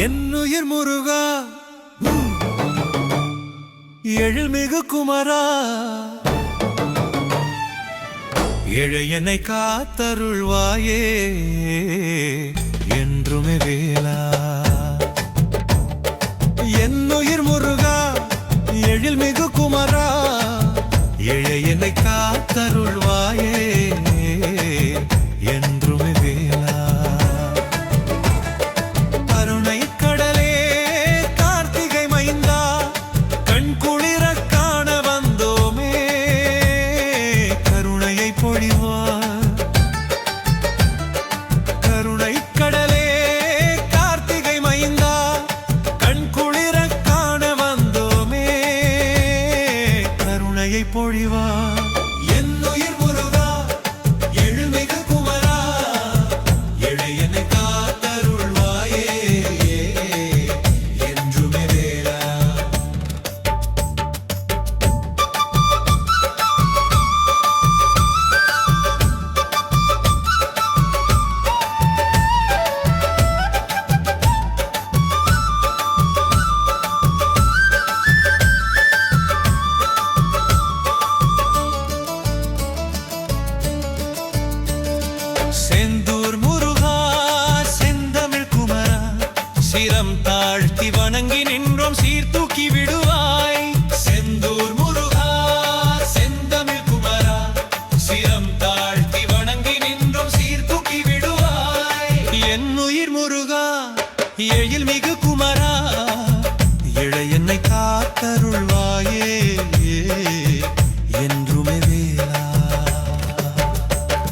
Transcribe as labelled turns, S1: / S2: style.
S1: என்னுயிர் முருகா எழில்மிகு குமரா இளையனை காத்தருள்வாயே என்றுமே வேளா. என்னுயிர் முருகா எழில்மிகு குமரா இளையனை காத்தருள்வாயே என்றுமே வேளா. கருணை கடலே கார்த்திகை மைந்தா கண் குளிர காண வந்தோமே கருணையை பொழிவார். கருணை கடலே கார்த்திகை மைந்தா கண் குளிர காண வந்தோமே கருணையை பொழிவார். என்னுயிர் முருகா எழுமிகு குமரா இளையனை காத்தருள்வாயே என்றுமே வேளா. செந்தூர் முருகா செந்தமிழ் குமரா சிரம் தாழ்த்தி வணங்கி நின்றோம் சீர்தூக்கி விடுவாய். செந்தூர் முருகா செந்தமிழ் குமரா சிரம் தாழ்த்தி வணங்கி நின்றோம் சீர்தூக்கி விடுவாய். என்னுயிர் முருகா எழில்மிகு